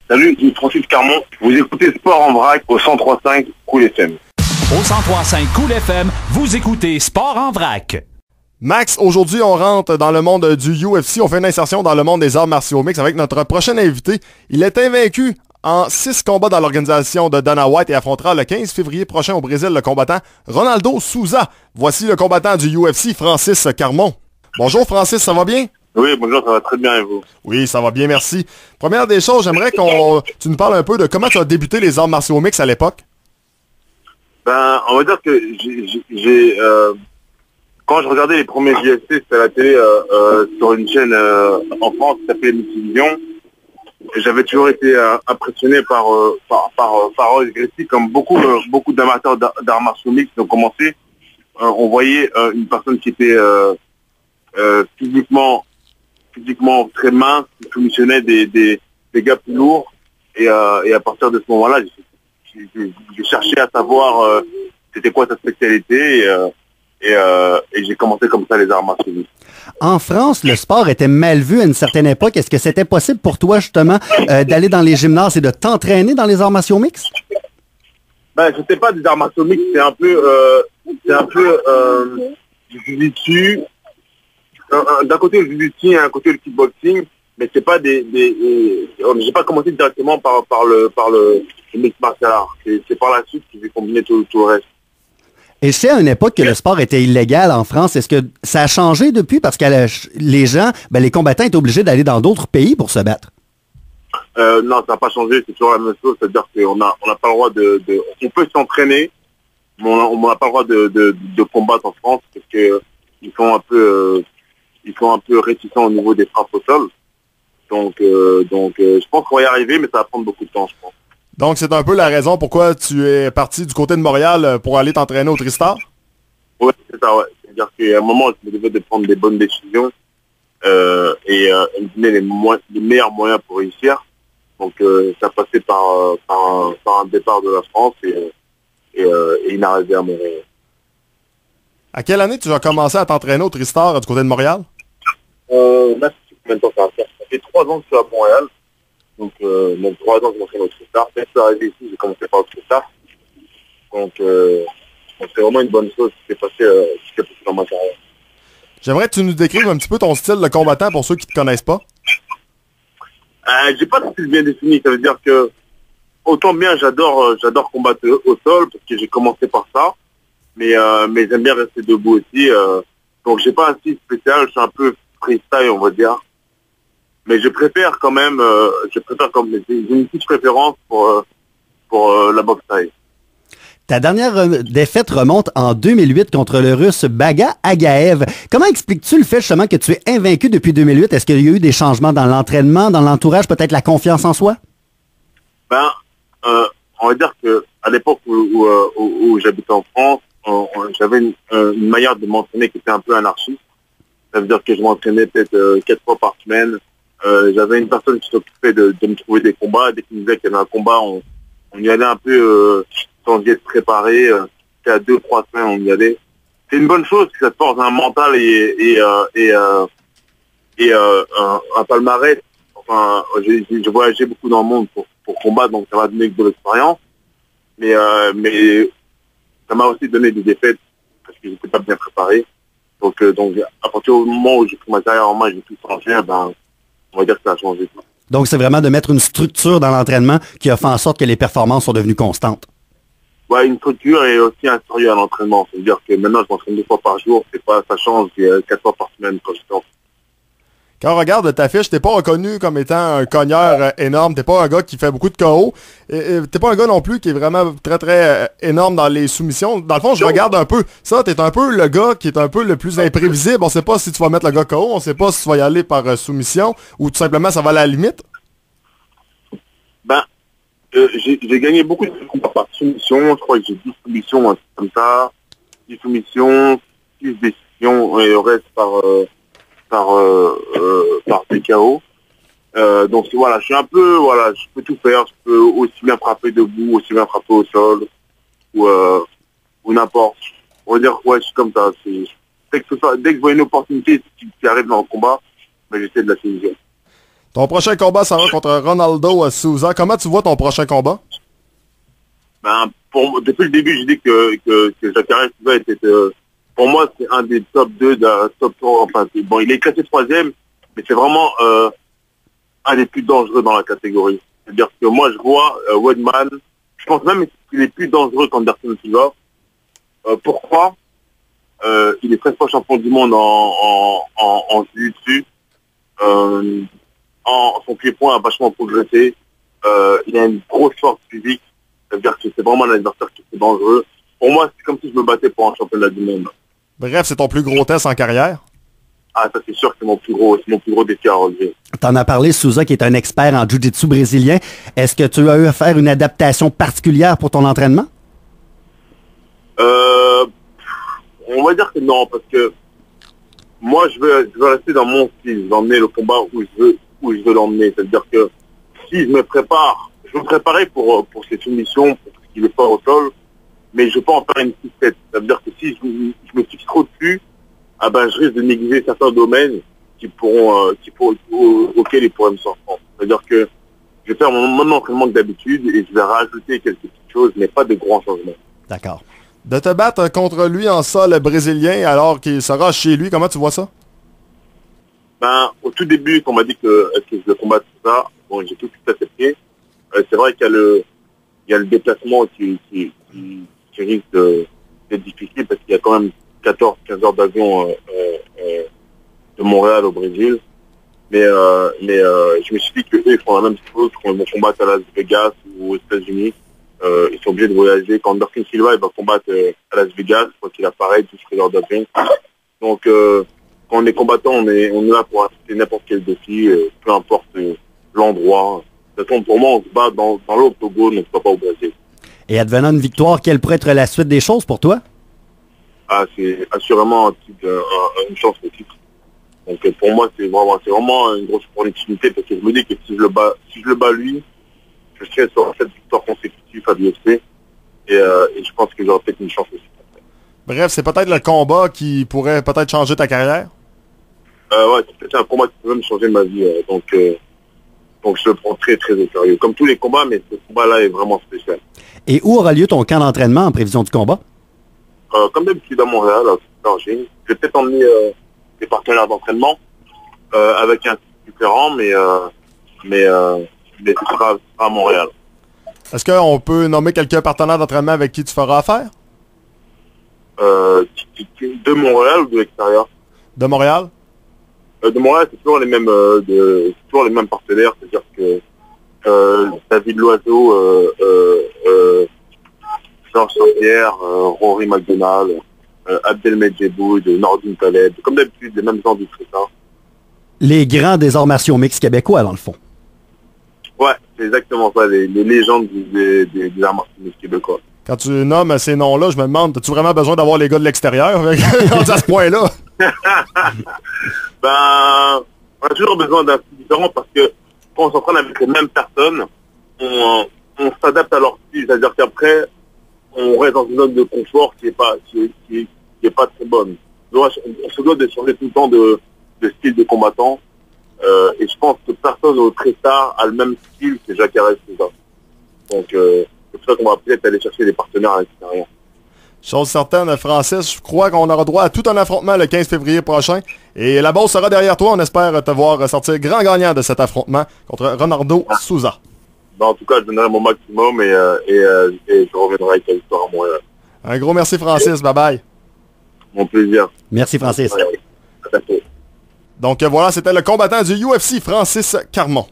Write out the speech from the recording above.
Salut, c'est Francis Carmon. Vous écoutez Sport en vrac au 103.5 Cool FM. Au 103.5 Cool FM, vous écoutez Sport en vrac. Max, aujourd'hui, on rentre dans le monde du UFC. On fait une insertion dans le monde des arts martiaux mixtes avec notre prochain invité. Il est invaincu en 6 combats dans l'organisation de Dana White et affrontera le 15 février prochain au Brésil le combattant Ronaldo Souza. Voici le combattant du UFC, Francis Carmon. Bonjour Francis, ça va bien? Oui, bonjour, ça va très bien et vous? Oui, ça va bien, merci. Première des choses, j'aimerais tu nous parles un peu de comment tu as débuté les arts martiaux mixtes à l'époque. Ben, on va dire que quand je regardais les premiers UFC, c'était à la télé sur une chaîne en France qui s'appelait Multivision. J'avais toujours été impressionné par Royce Gracie, comme beaucoup d'amateurs d'arts martiaux mixtes ont commencé. On voyait une personne qui était physiquement très mince, qui soumissionnait des gars plus lourds. Et à partir de ce moment-là, j'ai cherché à savoir c'était quoi sa spécialité et j'ai commencé comme ça les arts martiaux mixtes. En France, le sport était mal vu à une certaine époque. Est-ce que c'était possible pour toi, justement, d'aller dans les gymnases et de t'entraîner dans les arts martiaux mixtes? Ben, c'était pas des arts martiaux mixtes, c'est un peu du jiu-jitsu. D'un côté le jiu-jitsu et un côté le kickboxing, mais c'est pas j'ai pas commencé directement par le mixed martial art. C'est par la suite que j'ai combiné tout le reste. Et c'est à une époque que le sport était illégal en France. Est-ce que ça a changé depuis? Parce que les combattants étaient obligés d'aller dans d'autres pays pour se battre. Non, ça n'a pas changé, c'est toujours la même chose. C'est-à-dire qu'on n'a pas le droit on peut s'entraîner, mais on n'a pas le droit de combattre en France parce que ils sont un peu réticents au niveau des frappes au sol. Donc, je pense qu'on va y arriver, mais ça va prendre beaucoup de temps, je pense. Donc, c'est un peu la raison pourquoi tu es parti du côté de Montréal pour aller t'entraîner au Tristar? Oui, c'est ça, ouais. C'est-à-dire qu'à un moment, je devais de prendre des bonnes décisions et me donner les meilleurs moyens pour réussir. Donc, ça passait par un départ de la France et une arrivée à Montréal. À quelle année tu as commencé à t'entraîner au Tristar du côté de Montréal? Là, c'est combien de temps ça va faire? Ça fait 3 ans que je suis à Montréal. Donc, même 3 ans que je m'entraîne au Tristar. Quand je suis arrivé ici, j'ai commencé par le Tristar. Donc, c'est vraiment une bonne chose qui s'est passé dans ma carrière. J'aimerais que tu nous décrives un petit peu ton style de combattant pour ceux qui ne te connaissent pas. J'ai pas de style bien défini. Ça veut dire que autant bien j'adore combattre au sol parce que j'ai commencé par ça. Mais j'aime bien rester debout aussi. Donc j'ai pas un style spécial, je suis un peu freestyle, on va dire. Mais je préfère quand même, j'ai une petite préférence pour la boxe thaï. Ta dernière défaite remonte en 2008 contre le Russe Baga Agaev. Comment expliques-tu le fait justement que tu es invaincu depuis 2008? Est-ce qu'il y a eu des changements dans l'entraînement, dans l'entourage, peut-être la confiance en soi? Ben, on va dire que à l'époque où j'habitais en France, j'avais une manière de m'entraîner qui était un peu anarchiste. Ça veut dire que je m'entraînais peut-être 4 fois par semaine. J'avais une personne qui s'occupait de me trouver des combats. Dès qu'il me disait qu'il y avait un combat, on y allait un peu sans y être préparé. C'était à 2-3 semaines, on y allait. C'est une bonne chose, ça te force un mental et un palmarès. Enfin, j'ai voyagé beaucoup dans le monde pour combattre, donc ça m'a donné de l'expérience. Mais ça m'a aussi donné des défaites parce que j'étais pas bien préparé. Donc à partir du moment où j'ai pris ma carrière en main, j'ai tout changé, on va dire que ça a changé. Donc c'est vraiment de mettre une structure dans l'entraînement qui a fait en sorte que les performances sont devenues constantes. Ouais, une structure et aussi un sérieux à l'entraînement. C'est-à-dire que maintenant je m'entraîne 2 fois par jour, ça change 4 fois par semaine quand je sors. Quand on regarde ta fiche, t'es pas reconnu comme étant un cogneur énorme. T'es pas un gars qui fait beaucoup de KO. T'es pas un gars non plus qui est vraiment très très énorme dans les soumissions. Dans le fond, je regarde un peu ça. T'es un peu le gars qui est un peu le plus imprévisible. On sait pas si tu vas mettre le gars KO. On sait pas si tu vas y aller par soumission ou tout simplement ça va à la limite. Ben, j'ai gagné beaucoup de combats par soumission. Je crois que j'ai 10 soumissions comme ça. 10 soumissions, 6 décisions et le reste par TKO. Donc voilà, je suis un peu, voilà, je peux tout faire, je peux aussi bien frapper debout, aussi bien frapper au sol, ou n'importe. On va dire, ouais, je suis comme ça. Dès que je vois une opportunité qui arrive dans le combat, j'essaie de la saisir. Ton prochain combat sera contre Ronaldo Souza. Comment tu vois ton prochain combat? Ben, depuis le début, j'ai dit que Jacare Souza était... pour moi, c'est un des top 2, top 3. Enfin, bon, il est classé 3e, mais c'est vraiment un des plus dangereux dans la catégorie. C'est-à-dire que moi, je vois Weidman, je pense même qu'il est plus dangereux qu'Anderson Silva. Pourquoi? Il est 13 fois champion du monde en jiu-jitsu. Son pied-point a vachement progressé. Il a une grosse force physique. C'est-à-dire que c'est vraiment un adversaire qui est dangereux. Pour moi, c'est comme si je me battais pour un championnat du monde. Bref, c'est ton plus gros test en carrière? Ah, ça c'est sûr que c'est mon plus gros défi à relever. T'en as parlé, Souza, qui est un expert en jiu-jitsu brésilien. Est-ce que tu as eu à faire une adaptation particulière pour ton entraînement? On va dire que non, parce que moi, je veux rester dans mon style. Je veux emmener le combat où je veux l'emmener. C'est-à-dire que si je me prépare, je vais me préparer pour ces soumissions, pour ce qu'il est fort au sol, mais je peux en faire une petite. C'est-à-dire que si je me fixe trop dessus, ah ben, je risque de négliger certains domaines auxquels il pourrait me sortir. C'est-à-dire que je vais faire mon même entraînement que d'habitude et je vais rajouter quelques petites choses, mais pas de grands changements. D'accord. De te battre contre lui en sol brésilien alors qu'il sera chez lui, comment tu vois ça? Ben, au tout début, quand on m'a dit que je vais combattre tout ça, bon, j'ai tout de suite accepté. C'est vrai qu'il y a le déplacement qui risque d'être difficile parce qu'il y a quand même 14-15 heures d'avion de Montréal au Brésil. Mais je me suis dit qu'eux, ils font la même chose quand ils vont combattre à Las Vegas ou aux États-Unis. Ils sont obligés de voyager. Quand Anderson Silva il va combattre à Las Vegas, je crois qu'il a pareil, 12 heures d'avion. Donc, quand on est combattant, on est là pour assister n'importe quel défi, peu importe l'endroit. De toute façon, pour moi, on se bat dans l'octogone, on ne se bat pas au Brésil. Et advenant une victoire, quelle pourrait être la suite des choses pour toi? Ah, c'est assurément une chance de titre. Donc pour moi, c'est vraiment une grosse opportunité parce que je me dis que si je le bats lui, je serai sur 7 victoires consécutives à l'UFC et je pense que j'aurai peut-être une chance aussi. Bref, c'est peut-être le combat qui pourrait peut-être changer ta carrière? Ouais, c'est un combat qui peut même changer ma vie. Donc je le prends très très au sérieux. Comme tous les combats, mais ce combat-là est vraiment spécial. Et où aura lieu ton camp d'entraînement en prévision du combat? Comme d'habitude à Montréal, je vais peut-être emmener des partenaires d'entraînement avec un type différent, mais ce sera à Montréal. Est-ce qu'on peut nommer quelques partenaires d'entraînement avec qui tu feras affaire? De Montréal ou de l'extérieur? De Montréal? De Montréal, c'est toujours les mêmes partenaires, c'est-à-dire que David Loiseau, Georges Saint-Pierre, Rory McDonald, Abdelmedjeboud, Nordine Taleb, comme d'habitude, les mêmes gens du traiteur. Les grands des arts martiaux mixtes québécois, dans le fond. Ouais, c'est exactement ça, les légendes des arts martiaux mixtes québécois. Quand tu nommes ces noms-là, je me demande, as-tu vraiment besoin d'avoir les gars de l'extérieur à ce point-là? Ben, on a toujours besoin d'un style différent parce que quand on s'entraîne avec les mêmes personnes, on s'adapte à leur style. C'est-à-dire qu'après, on reste dans une zone de confort qui est pas très bonne. On se doit de changer tout le temps de style de combattant. Et je pense que personne au très tard a le même style que Jacare Souza. Donc, c'est pour ça qu'on va peut-être aller chercher des partenaires à l'extérieur. Chose certaine, Francis, je crois qu'on aura droit à tout un affrontement le 15 février prochain. Et la bosse sera derrière toi. On espère te voir sortir grand gagnant de cet affrontement contre Ronaldo Souza. Ben, en tout cas, je donnerai mon maximum et je reviendrai avec la victoire à Montréal. Un gros merci, Francis. Bye-bye. Mon plaisir. Merci, Francis. À bientôt. Donc voilà, c'était le combattant du UFC, Francis Carmon.